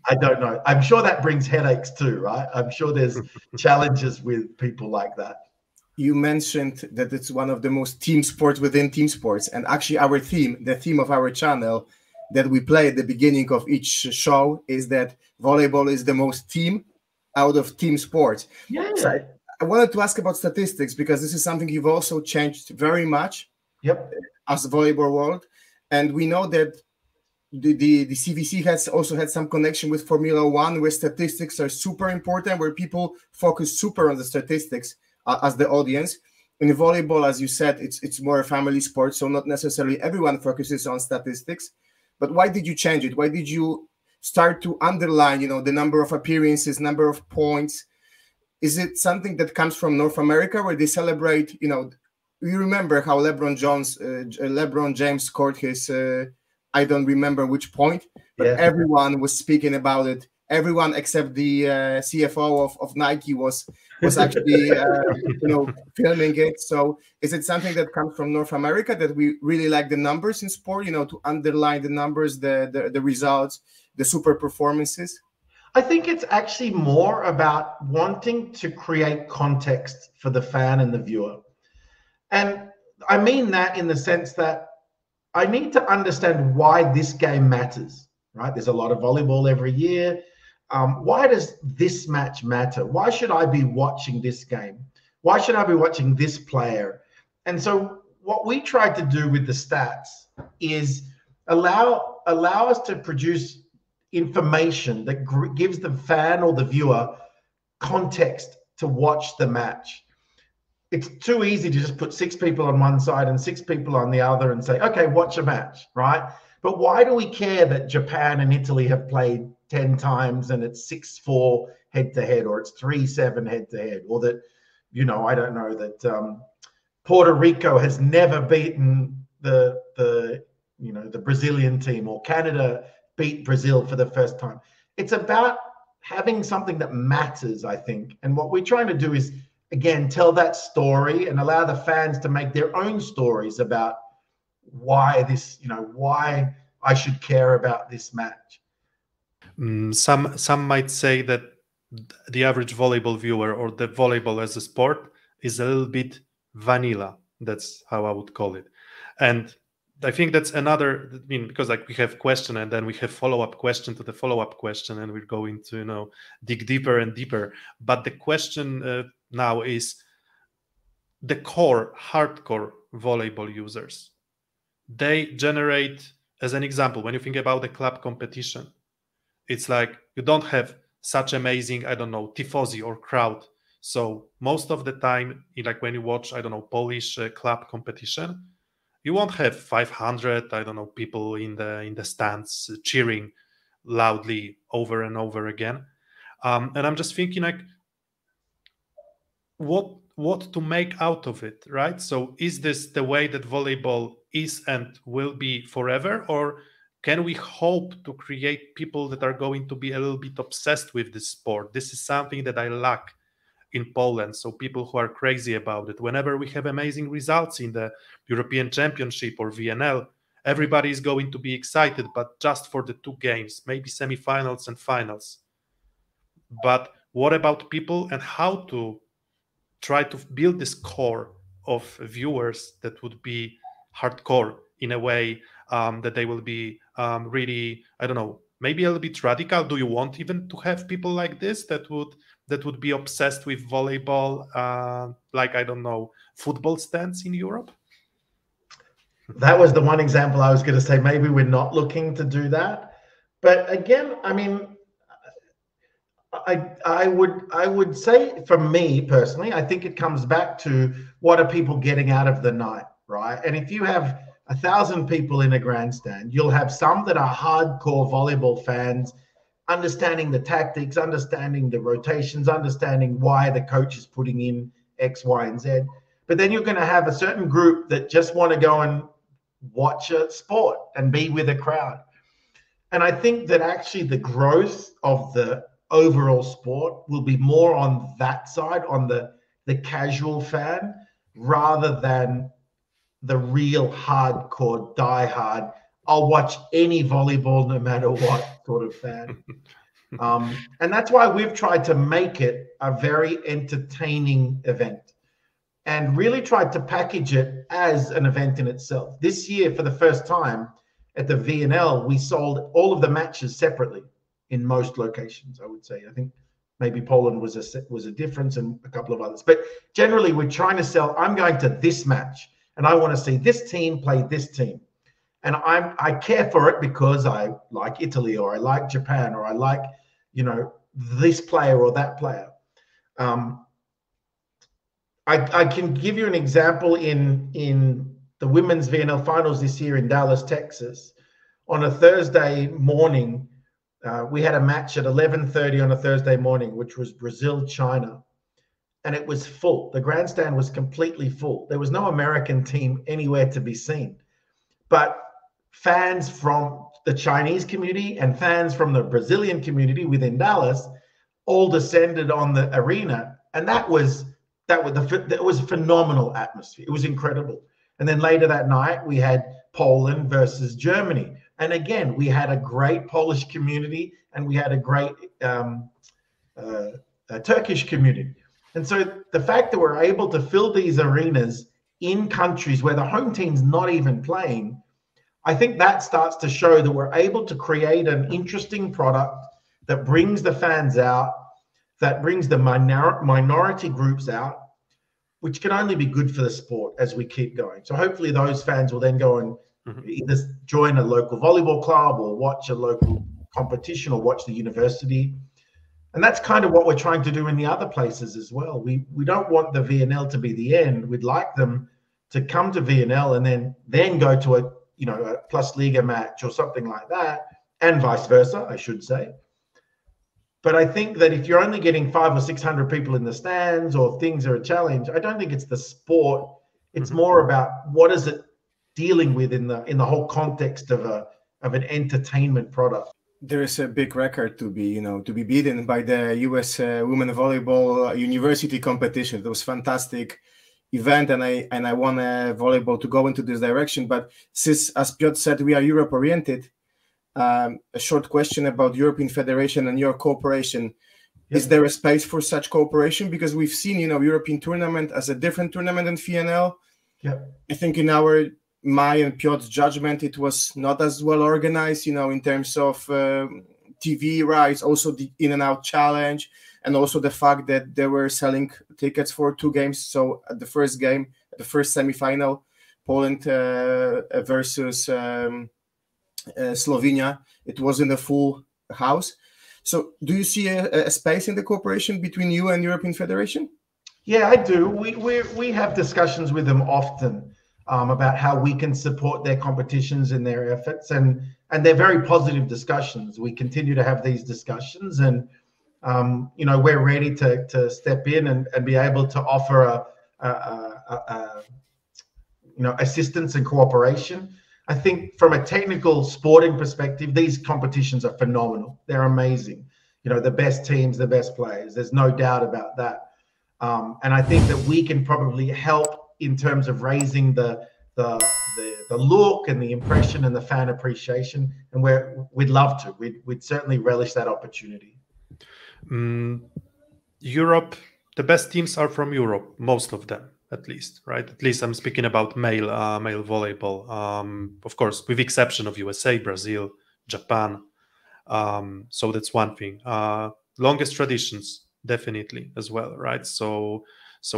I don't know. I'm sure that brings headaches too, right? I'm sure there's challenges with people like that. You mentioned that it's one of the most team sports within team sports. And actually the theme of our channel that we play at the beginning of each show is that volleyball is the most team out of team sports. Yeah. So I wanted to ask about statistics, because this is something you've also changed very much. Yep. As Volleyball World. And we know that the CVC has also had some connection with Formula One, where statistics are super important, where people focus super on the statistics as the audience. In volleyball, as you said, it's more a family sport, so not necessarily everyone focuses on statistics. But why did you change it? Why did you start to underline, the number of appearances, number of points? Is it something that comes from North America, where they celebrate, you remember how LeBron James scored his, I don't remember which point, but everyone was speaking about it. Everyone except the CFO of Nike was actually, filming it. So is it something that comes from North America, that we really like the numbers in sport, to underline the numbers, the results, the super performances? I think it's actually more about wanting to create context for the fan and the viewer. And I mean that in the sense that I need to understand why this game matters, right? There's a lot of volleyball every year. Why does this match matter? Why should I be watching this game? Why should I be watching this player? And so what we tried to do with the stats is allow us to produce information that gives the fan or the viewer context to watch the match. It's too easy to just put 6 people on one side and 6 people on the other and say, okay, watch a match, right? But why do we care that Japan and Italy have played 10 times and it's 6-4 head-to-head, or it's 3-7 head-to-head, or that, I don't know, that Puerto Rico has never beaten the Brazilian team, or Canada beat Brazil for the first time. It's about having something that matters, I think. And what we're trying to do is, again, tell that story and allow the fans to make their own stories about why why I should care about this match. Some might say that the average volleyball viewer, or the volleyball as a sport, is a little bit vanilla. That's how I would call it. And I think that's another, because we have question and then we have follow-up question to the follow-up question, and we're going to, dig deeper and deeper. But the question now is the hardcore volleyball users. They generate, as an example, when you think about the club competition, it's like you don't have such amazing, tifosi or crowd. So most of the time, when you watch, Polish club competition, you won't have 500, people in the stands cheering loudly over and over again. And I'm just thinking, what to make out of it, right? So is this the way that volleyball is and will be forever, or can we hope to create people that are going to be a little bit obsessed with this sport? This is something that I lack in Poland. So people who are crazy about it, whenever we have amazing results in the European Championship or VNL, Everybody is going to be excited, but just for the 2 games, maybe semifinals and finals. But what about people, and how to try to build this core of viewers that would be hardcore in a way, that they will be really, I don't know, maybe a little bit radical? Do you want even to have people like this that would be obsessed with volleyball, like, I don't know, football stands in Europe? That was the one example I was going to say. Maybe we're not looking to do that. But again, I mean, I would say, for me personally, I think it comes back to what are people getting out of the night, right? And if you have 1,000 people in a grandstand, you'll have some that are hardcore volleyball fans, understanding the tactics, understanding the rotations, understanding why the coach is putting in X, Y, and Z. But then you're going to have a certain group that just want to go and watch a sport and be with a crowd. And I think that actually the growth of the overall sport will be more on that side, on the casual fan, rather than the real hardcore, diehard, I'll watch any volleyball no matter what sort of fan. And that's why we've tried to make it a very entertaining event and really tried to package it as an event in itself. This year, for the first time at the VNL, we sold all of the matches separately in most locations, I would say. I think maybe Poland was a difference, and a couple of others. But generally, we're trying to sell, I'm going to this match, and I want to see this team play this team. And I care for it because I like Italy, or I like Japan, or I like, you know, this player or that player. I can give you an example in the women's VNL finals this year in Dallas, Texas. On a Thursday morning, we had a match at 11:30 on a Thursday morning, which was Brazil-China. And it was full. The grandstand was completely full. There was no American team anywhere to be seen. But fans from the Chinese community and fans from the Brazilian community within Dallas all descended on the arena. And that was a phenomenal atmosphere. It was incredible. And then later that night, we had Poland versus Germany. And again, we had a great Polish community, and we had a great Turkish community. And so the fact that we're able to fill these arenas in countries where the home team's not even playing, I think that starts to show that we're able to create an interesting product that brings the fans out, that brings the minority groups out, which can only be good for the sport as we keep going. So hopefully those fans will then go and either join a local volleyball club or watch a local competition or watch the university. And that's kind of what we're trying to do in the other places as well. We don't want the VNL to be the end. We'd like them to come to VNL and then go to a Plusliga match or something like that, and vice versa, I should say. But I think that if you're only getting 500 or 600 people in the stands, or things are a challenge, I don't think it's the sport. It's more about what is it dealing with in the whole context of an entertainment product. There is a big record to be beaten by the U.S. Women Volleyball University competition. It was fantastic event, and I want volleyball to go into this direction. But since, as Piotr said, we are Europe oriented, a short question about European Federation and your cooperation. Yeah. Is there a space for such cooperation? Because we've seen, European tournament as a different tournament than VNL. Yeah. I think in my and Piotr's judgment, it was not as well organized, in terms of TV rights, also the in and out challenge, and also the fact that they were selling tickets for 2 games. So at the first game, the first semifinal, Poland versus Slovenia, it was in a full house. So do you see a space in the cooperation between you and European Federation? Yeah, I do. We have discussions with them often about how we can support their competitions and their efforts, and they're very positive discussions. We continue to have these discussions, and we're ready to step in and be able to offer assistance and cooperation. I think from a technical sporting perspective, these competitions are phenomenal. They're amazing. The best teams, the best players. There's no doubt about that. And I think that we can probably help in terms of raising the the look and the impression and the fan appreciation, and we'd love to. We'd certainly relish that opportunity. Europe, the best teams are from Europe, most of them, at least, right? At least I'm speaking about male volleyball. Of course, with exception of USA, Brazil, Japan. So that's one thing. Longest traditions, definitely, as well, right? So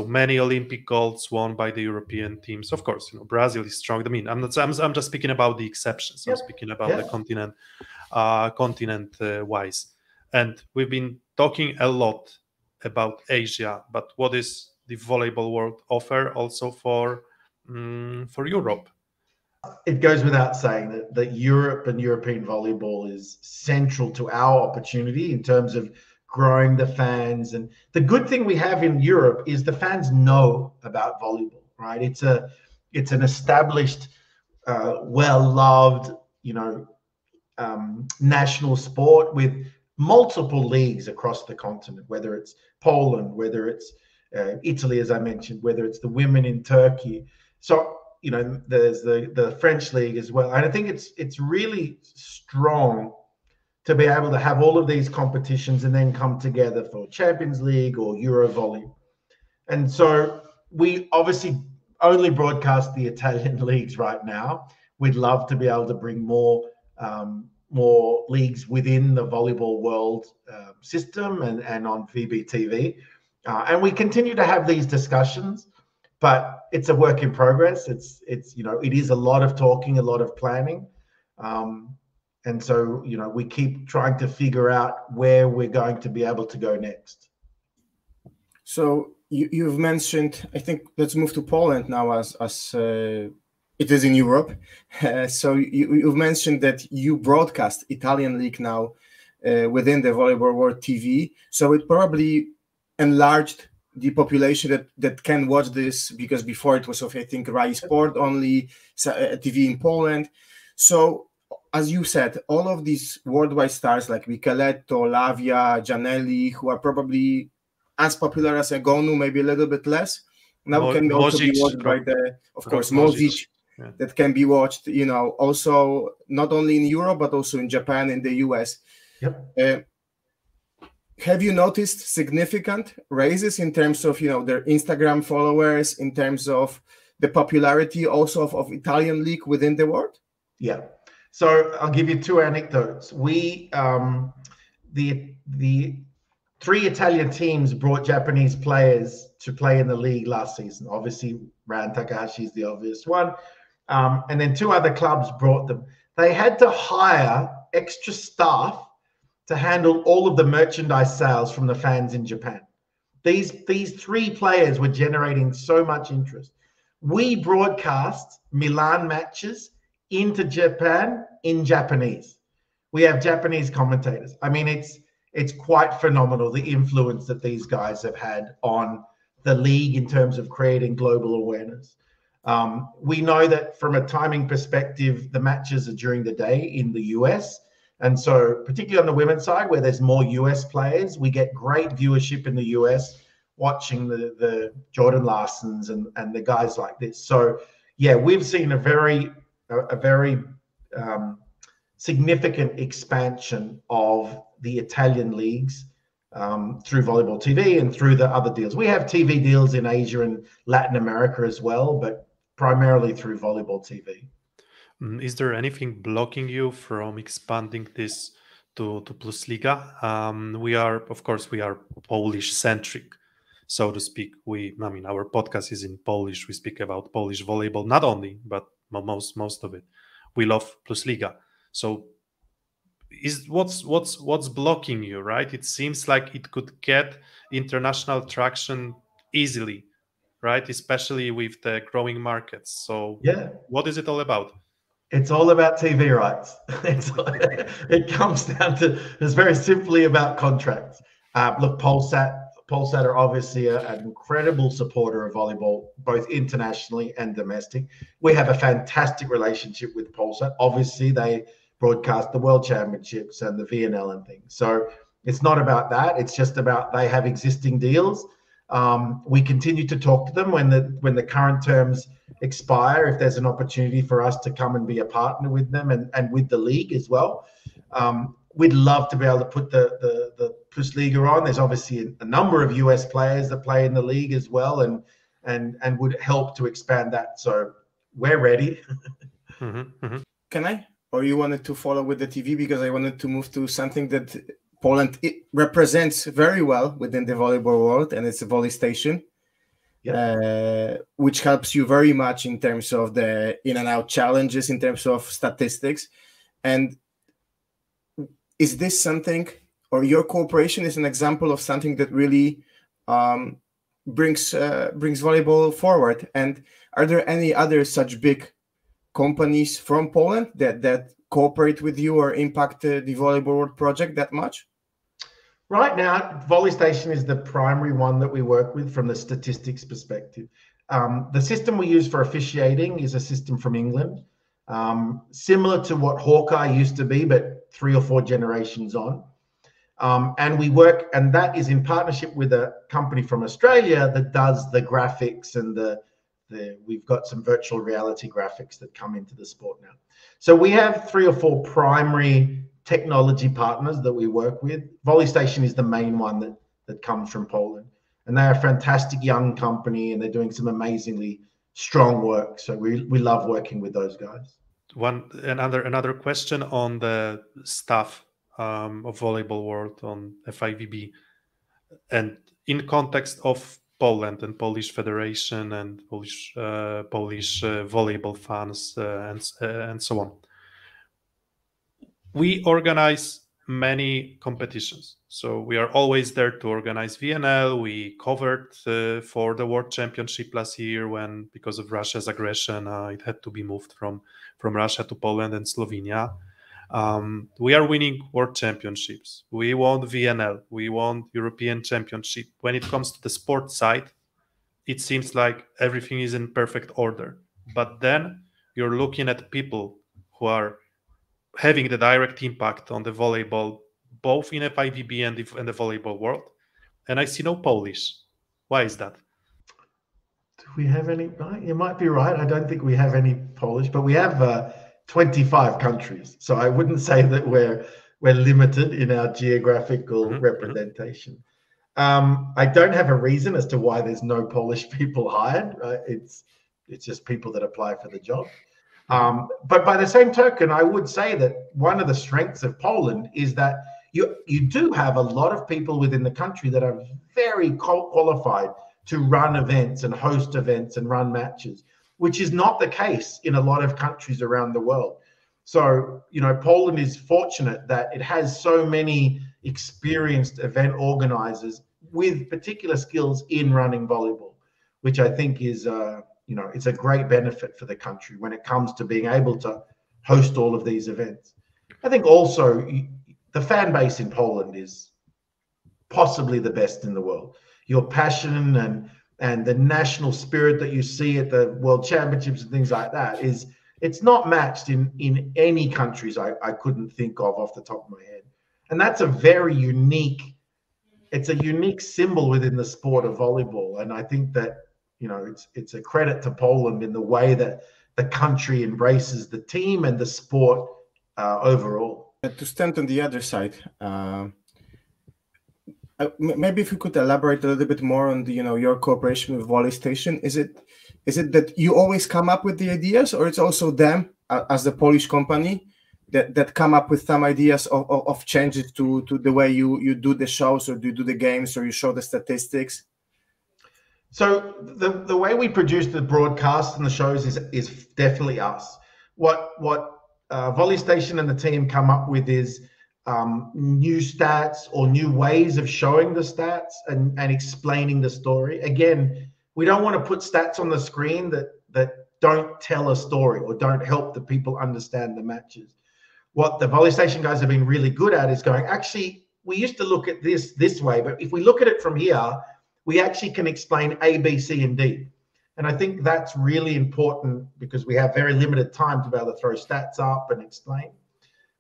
many Olympic golds won by the European teams. Of course, Brazil is strong. I mean, I'm just speaking about the exceptions. I'm speaking about the continent wise. And we've been talking a lot about Asia, but what is the Volleyball World offer also for Europe? It goes without saying that Europe and European volleyball is central to our opportunity in terms of growing the fans. And the good thing we have in Europe is the fans know about volleyball, right? It's an established, well-loved, national sport with multiple leagues across the continent, whether it's Poland, whether it's Italy, as I mentioned, whether it's the women in Turkey. So, there's the French league as well. And I think it's really strong to be able to have all of these competitions and then come together for Champions League or Euro Volley. And so we obviously only broadcast the Italian leagues right now. We'd love to be able to bring more leagues within the Volleyball World system and on FIVB TV. And we continue to have these discussions, but it's a work in progress. It is a lot of talking, a lot of planning. And so, we keep trying to figure out where we're going to be able to go next. So you've mentioned, I think, let's move to Poland now as it is in Europe. So you've mentioned that you broadcast Italian league now within the Volleyball World TV. So it probably enlarged the population that can watch this, because before it was, I think, Rai Sport only TV in Poland. So, as you said, all of these worldwide stars like Micheletto, Lavia, Gianelli, who are probably as popular as Egonu, maybe a little bit less, now can also be watched by Mozic, that can be watched, also not only in Europe, but also in Japan and the US. Yep. Have you noticed significant raises in terms of, their Instagram followers, in terms of the popularity also of Italian league within the world? Yeah. So I'll give you two anecdotes. We, the 3 Italian teams brought Japanese players to play in the league last season. Obviously, Ran Takahashi is the obvious one. And then 2 other clubs brought them. They had to hire extra staff to handle all of the merchandise sales from the fans in Japan. These 3 players were generating so much interest. We broadcast Milan matches into Japan in Japanese. We have Japanese commentators. I mean, it's quite phenomenal, the influence that these guys have had on the league in terms of creating global awareness. We know that from a timing perspective, the matches are during the day in the US. And so particularly on the women's side, where there's more US players, we get great viewership in the US watching the Jordan Larsons and the guys like this. So yeah, we've seen a very significant expansion of the Italian leagues through Volleyball TV and through the other deals. We have TV deals in Asia and Latin America as well, but primarily through Volleyball TV. Is there anything blocking you from expanding this to Plusliga? We are Polish centric, so to speak. Our podcast is in Polish. We speak about Polish volleyball, not only, but most of it. We love Plusliga. So what's blocking you, right? It seems like it could get international traction easily, right? Especially with the growing markets. So yeah, what is it all about? It's all about TV rights. It comes down to, it's very simply about contracts. Look, Polsat are obviously an incredible supporter of volleyball, both internationally and domestic. We have a fantastic relationship with Polsat. Obviously, they broadcast the World Championships and the VNL and things. So it's not about that. It's just about they have existing deals. We continue to talk to them when the current terms expire, if there's an opportunity for us to come and be a partner with them and with the league as well. We'd love to be able to put the Plusliga on. There's obviously a number of US players that play in the league as well, and would help to expand that. So we're ready. Can I? Or you wanted to follow with the TV? Because I wanted to move to something that Poland represents very well within the volleyball world, and it's the Volley Station, which helps you very much in terms of the in and out challenges, in terms of statistics. And is this something, or your cooperation is an example of something that really brings volleyball forward? And are there any other such big companies from Poland that cooperate with you or impact the Volleyball World project that much? Right now, Volley Station is the primary one that we work with from the statistics perspective. The system we use for officiating is a system from England, similar to what Hawkeye used to be, but 3 or 4 generations on. And we work, and that is in partnership with a company from Australia that does the graphics and we've got some virtual reality graphics that come into the sport now. So we have 3 or 4 primary technology partners that we work with. Volley Station is the main one that comes from Poland, and they're a fantastic young company, and they're doing some amazingly strong work. So we love working with those guys. Another question on the staff of Volleyball World on FIVB, and in context of Poland and Polish Federation and Polish volleyball fans and so on. We organize many competitions, so we are always there to organize VNL. We covered for the World Championship last year when, because of Russia's aggression, it had to be moved from Russia to Poland and Slovenia. We are winning World Championships. We won VNL. We won European Championship. When it comes to the sport side, it seems like everything is in perfect order. But then you're looking at people who are having the direct impact on the volleyball, both in FIVB and in the volleyball world. And I see no Polish. Why is that? Do we have any? You might be right. I don't think we have any Polish, but we have 25 countries. So I wouldn't say that we're limited in our geographical representation. I don't have a reason as to why there's no Polish people hired. It's just people that apply for the job. But by the same token, I would say that one of the strengths of Poland is that you do have a lot of people within the country that are very qualified to run events and host events and run matches, which is not the case in a lot of countries around the world. So, Poland is fortunate that it has so many experienced event organizers with particular skills in running volleyball, which I think is, it's a great benefit for the country when it comes to being able to host all of these events. I think also the fan base in Poland is possibly the best in the world. Your passion and the national spirit that you see at the World Championships and things like that it's not matched in any countries I couldn't think of off the top of my head. And that's a very unique symbol within the sport of volleyball. And I think that, it's a credit to Poland in the way that the country embraces the team and the sport overall. To stand on the other side, maybe if you could elaborate a little bit more on the, your cooperation with Volley Station. Is it that you always come up with the ideas, or it's also them as the Polish company that come up with some ideas of changes to the way you do the shows, or you do the games, or you show the statistics? So the way we produce the broadcast and the shows is definitely us. What Volley Station and the team come up with is new stats or new ways of showing the stats and explaining the story. Again, we don't want to put stats on the screen that don't tell a story or don't help the people understand the matches. What the Volley Station guys have been really good at is going, actually, we used to look at this way, but if we look at it from here, we actually can explain A, B, C, and D. And I think that's really important because we have very limited time to be able to throw stats up and explain.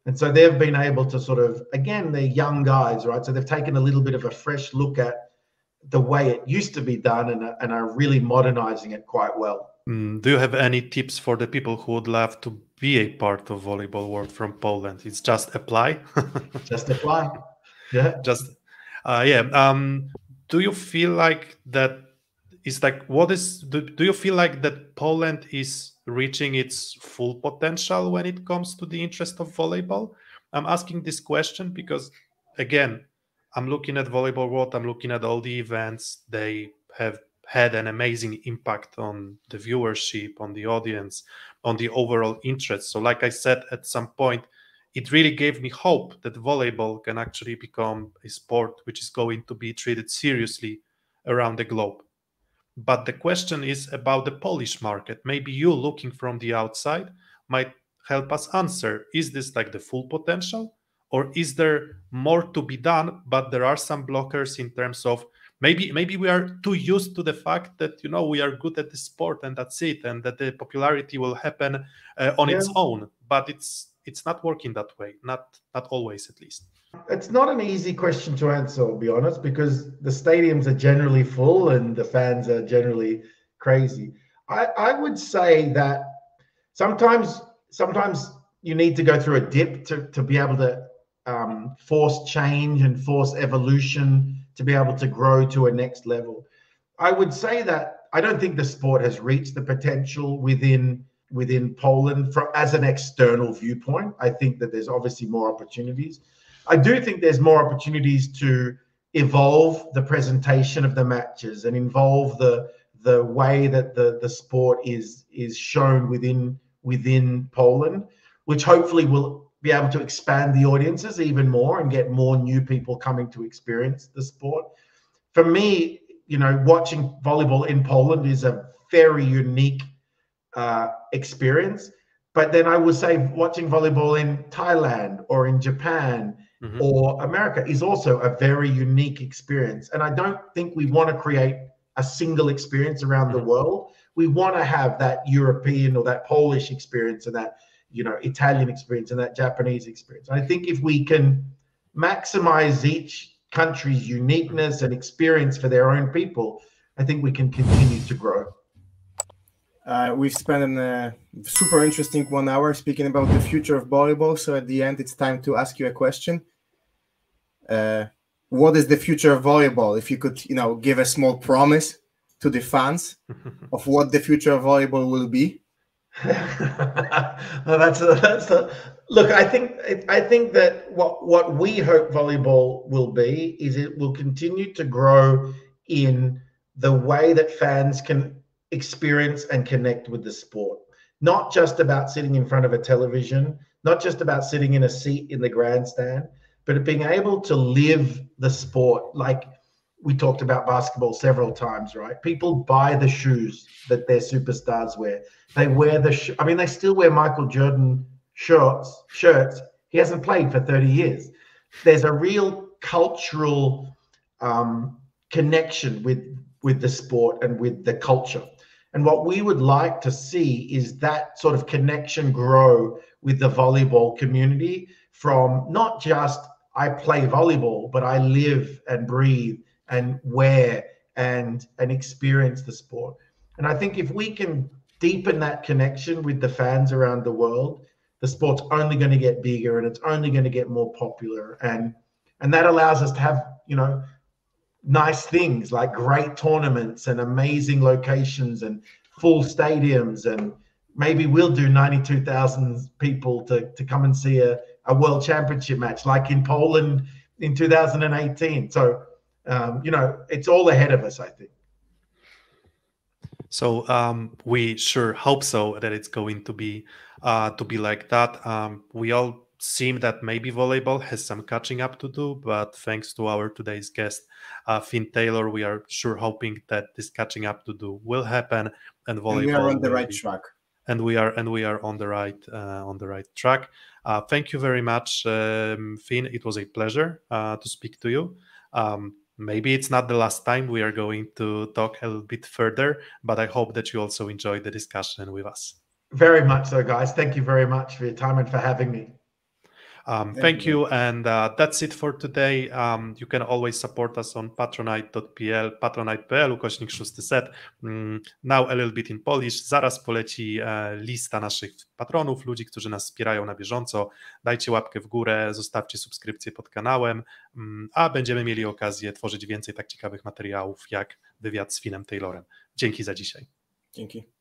And so they've been able to sort of, again, they're young guys, right? So they've taken a little bit of a fresh look at the way it used to be done, and are really modernizing it quite well. Do you have any tips for the people who would love to be a part of Volleyball World from Poland? It's just apply. Just apply. Yeah. Do you feel like that is like, do you feel like that Poland is reaching its full potential when it comes to the interest of volleyball? I'm asking this question because, again, I'm looking at Volleyball World, I'm looking at all the events. They have had an amazing impact on the viewership, on the audience, on the overall interest. So like I said, at some point, it really gave me hope that volleyball can actually become a sport which is going to be treated seriously around the globe. But the question is about the Polish market. Maybe you, looking from the outside, might help us answer, is this like the full potential? Or is there more to be done, but there are some blockers in terms of maybe we are too used to the fact that, we are good at the sport and that's it, and that the popularity will happen on its own. But it's not working that way, not always, at least. It's not an easy question to answer, I'll be honest, because the stadiums are generally full and the fans are generally crazy. I would say that sometimes you need to go through a dip to be able to force change and force evolution to be able to grow to a next level. I would say that I don't think the sport has reached the potential within Poland as an external viewpoint. I think that there's obviously more opportunities. I do think there's more opportunities to evolve the presentation of the matches and involve the way that the sport is shown within Poland, which hopefully will be able to expand the audiences even more and get more new people coming to experience the sport. For me, watching volleyball in Poland is a very unique experience. But then I would say watching volleyball in Thailand or in Japan or America is also a very unique experience. And I don't think we want to create a single experience around the world. We want to have that European or that Polish experience and that Italian experience and that Japanese experience. I think if we can maximize each country's uniqueness and experience for their own people, I think we can continue to grow. We've spent a super interesting 1 hour speaking about the future of volleyball. So at the end, it's time to ask you a question. What is the future of volleyball? If you could, give a small promise to the fans of what the future of volleyball will be. Look. I think that what we hope volleyball will be is it will continue to grow in the way that fans can experience and connect with the sport. Not just about sitting in front of a television, not just about sitting in a seat in the grandstand, but being able to live the sport. Like we talked about basketball several times, right? People buy the shoes that their superstars wear. They wear they still wear Michael Jordan shirts. He hasn't played for 30 years. There's a real cultural connection with the sport and with the culture. And what we would like to see is that sort of connection grow with the volleyball community from not just I play volleyball, but I live and breathe and wear and experience the sport. And I think if we can deepen that connection with the fans around the world, the sport's only going to get bigger and it's only going to get more popular. And that allows us to have, nice things like great tournaments and amazing locations and full stadiums. And maybe we'll do 92,000 people to come and see a world championship match like in Poland in 2018. So, it's all ahead of us, I think. So we sure hope so that it's going to be like that. We all seem that maybe volleyball has some catching up to do, but thanks to our today's guest, Finn Taylor, we are sure hoping that this catching up to do will happen, and volleyball we are on the right track. And we are on the right track. Thank you very much, Finn. It was a pleasure to speak to you. Maybe it's not the last time we are going to talk a little bit further, but I hope that you also enjoyed the discussion with us. Very much so, guys. Thank you very much for your time and for having me. Thank you, and that's it for today. You can always support us on patronite.pl, /6 set. Now a little bit in Polish. Zaraz poleci lista naszych patronów, ludzi, którzy nas wspierają na bieżąco. Dajcie łapkę w górę, zostawcie subskrypcję pod kanałem, a będziemy mieli okazję tworzyć więcej tak ciekawych materiałów jak wywiad z Finem Taylorem. Dzięki za dzisiaj. Dzięki.